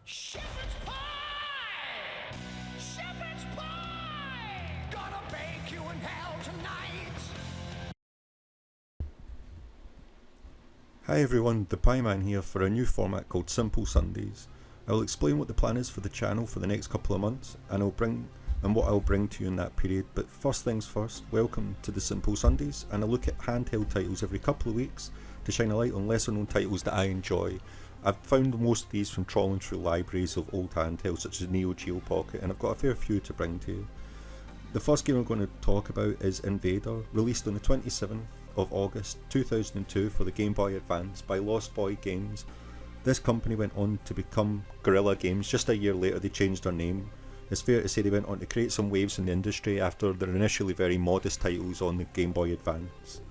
Shepherd's pie! Shepherd's pie! Gonna bake you in hell tonight! Hi everyone, the Pie Man here for a new format called Simple Sundays. I will explain what the plan is for the channel for the next couple of months and what I'll bring to you in that period, but first things first, welcome to the Simple Sundays, and I look at handheld titles every couple of weeks to shine a light on lesser known titles that I enjoy. I've found most of these from trawling through libraries of old handhelds such as Neo Geo Pocket, and I've got a fair few to bring to you. The first game I'm going to talk about is Invader, released on the 27th of August 2002 for the Game Boy Advance by Lost Boy Games. This company went on to become Guerrilla Games. Just a year later they changed their name. It's fair to say they went on to create some waves in the industry after their initially very modest titles on the Game Boy Advance.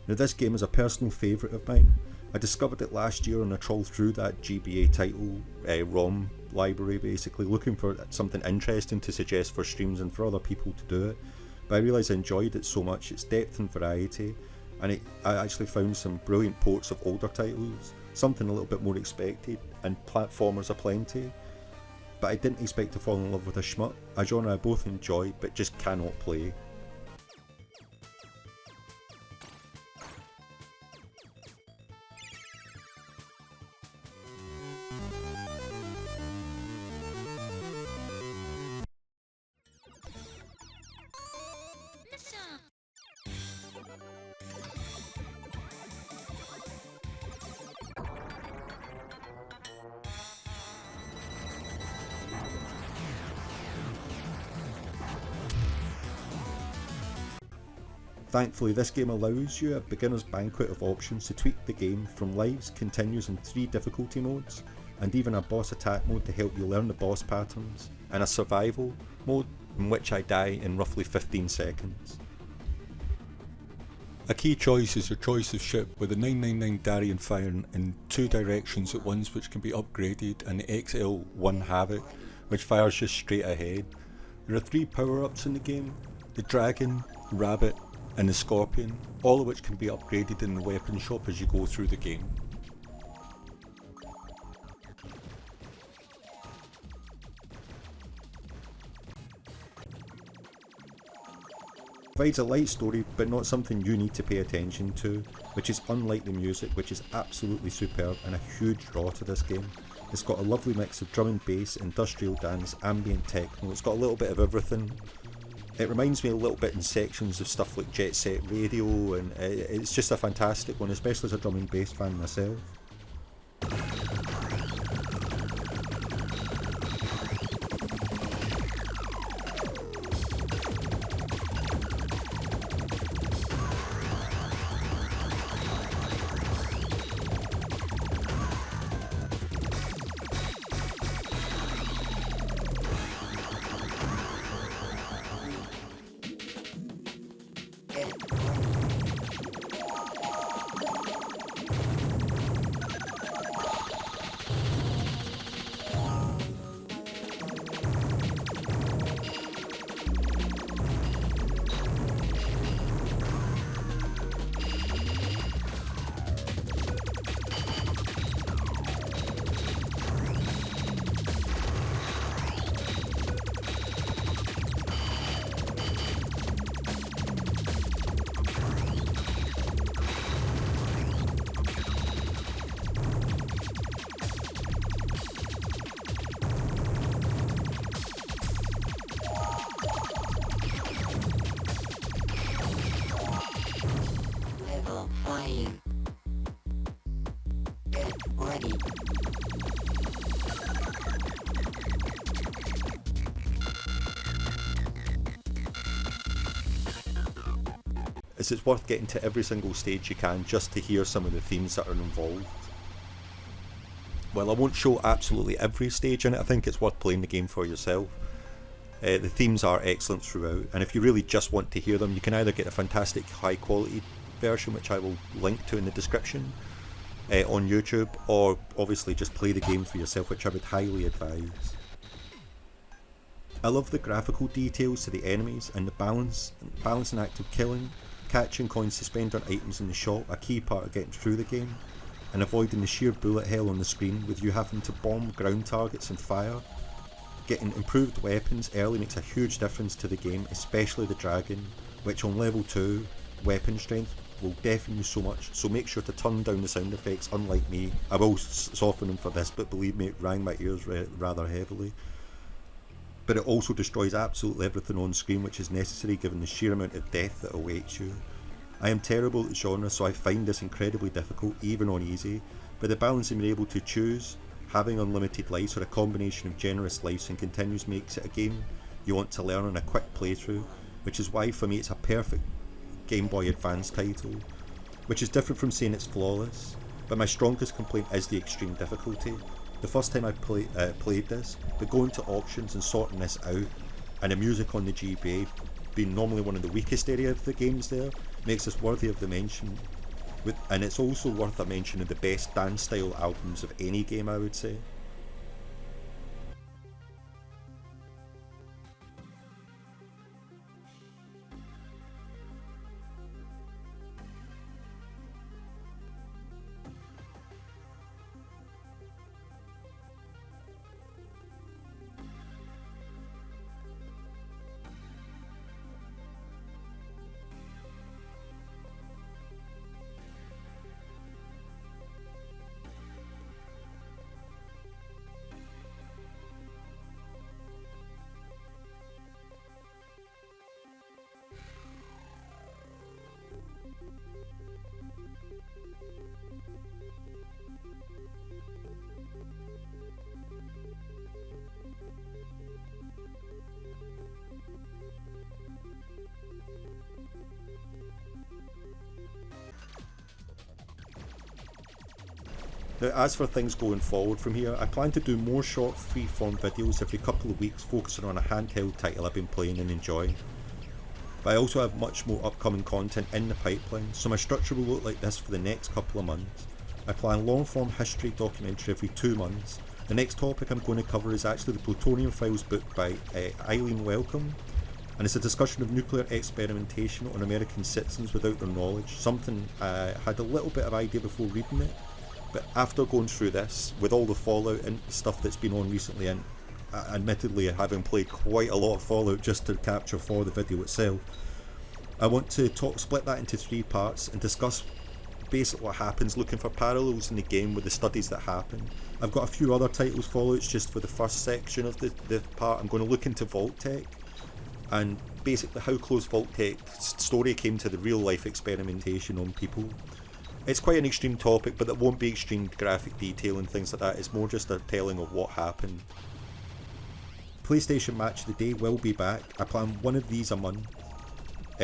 Now this game is a personal favourite of mine. I discovered it last year on a trawl through that GBA title ROM library, basically looking for something interesting to suggest for streams and for other people to do it. But I realised I enjoyed it so much, its depth and variety, and I actually found some brilliant ports of older titles, something a little bit more expected, and platformers aplenty. But I didn't expect to fall in love with a shmup, a genre I both enjoy but just cannot play. Thankfully, this game allows you a beginner's banquet of options to tweak the game, from lives, continues and 3 difficulty modes, and even a boss attack mode to help you learn the boss patterns, and a survival mode in which I die in roughly 15 seconds. A key choice is your choice of ship, with the 999 Darien firing in 2 directions at once, which can be upgraded, and the XL1 Havoc, which fires just straight ahead. There are 3 power-ups in the game: the Dragon, Rabbit and the Scorpion, all of which can be upgraded in the weapon shop as you go through the game. Provides a light story but not something you need to pay attention to, which is unlike the music, which is absolutely superb and a huge draw to this game. It's got a lovely mix of drum and bass, industrial dance, ambient techno, it's got a little bit of everything. It reminds me a little bit in sections of stuff like Jet Set Radio, and it's just a fantastic one, especially as a drum and bass fan myself. Get ready. It's worth getting to every single stage you can just to hear some of the themes that are involved. Well, I won't show absolutely every stage in it, I think it's worth playing the game for yourself. The themes are excellent throughout, and if you really just want to hear them, you can either get a fantastic high quality version, which I will link to in the description, on YouTube, or obviously just play the game for yourself, which I would highly advise. I love the graphical details to the enemies and the balance and act of killing, catching coins to spend on items in the shop, a key part of getting through the game. and avoiding the sheer bullet hell on the screen with you having to bomb ground targets and fire. Getting improved weapons early makes a huge difference to the game, especially the dragon, which on level 2, weapon strength, will deafen you so much, so make sure to turn down the sound effects, unlike me. I will soften them for this, but believe me, it rang my ears rather heavily. But it also destroys absolutely everything on screen which is necessary given the sheer amount of death that awaits you. I am terrible at the genre, so I find this incredibly difficult, even on easy, but the balance in being able to choose, having unlimited lives or a combination of generous lives and continues makes it a game you want to learn on a quick playthrough, which is why for me it's a perfect Game Boy Advance title, which is different from saying it's flawless, but my strongest complaint is the extreme difficulty. The first time I played this, but going to options and sorting this out, and the music on the GBA being normally one of the weakest areas of the games there, makes this worthy of the mention, and it's also worth a mention of the best dance style albums of any game, I would say. Now, as for things going forward from here, I plan to do more short free-form videos every couple of weeks focusing on a handheld title I've been playing and enjoying. But I also have much more upcoming content in the pipeline, so my structure will look like this for the next couple of months. I plan long-form history documentary every 2 months. The next topic I'm going to cover is actually the Plutonium Files book by Eileen Wellcome, and it's a discussion of nuclear experimentation on American citizens without their knowledge, something I had a little bit of idea before reading it. But after going through this, with all the Fallout and stuff that's been on recently, and admittedly having played quite a lot of Fallout just to capture for the video itself, I want to split that into 3 parts and discuss basically what happens, looking for parallels in the game with the studies that happen. I've got a few other titles Fallouts just for the first section of the part. I'm going to look into Vault-Tec and basically how close Vault-Tec's story came to the real life experimentation on people. It's quite an extreme topic, but it won't be extreme graphic detail and things like that. It's more just a telling of what happened. PlayStation Match of the Day will be back. I plan one of these a month,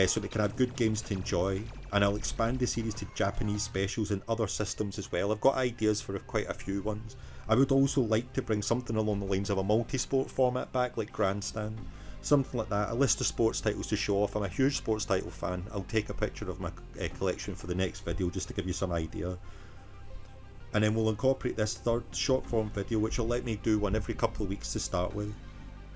so they can have good games to enjoy, and I'll expand the series to Japanese specials and other systems as well. I've got ideas for quite a few ones. I would also like to bring something along the lines of a multi-sport format back, like Grandstand. Something like that, a list of sports titles to show off. I'm a huge sports title fan. I'll take a picture of my collection for the next video just to give you some idea. And then we'll incorporate this third short form video, which will let me do one every couple of weeks to start with.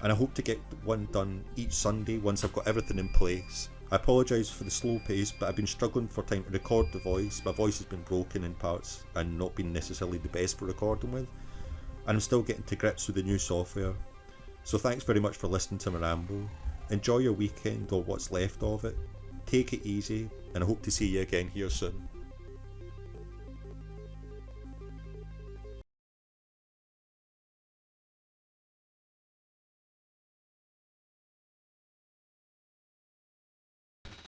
And I hope to get one done each Sunday once I've got everything in place. I apologise for the slow pace, but I've been struggling for time to record the voice. My voice has been broken in parts and not been necessarily the best for recording with. And I'm still getting to grips with the new software. So thanks very much for listening to my ramble. Enjoy your weekend or what's left of it. Take it easy, and I hope to see you again here soon.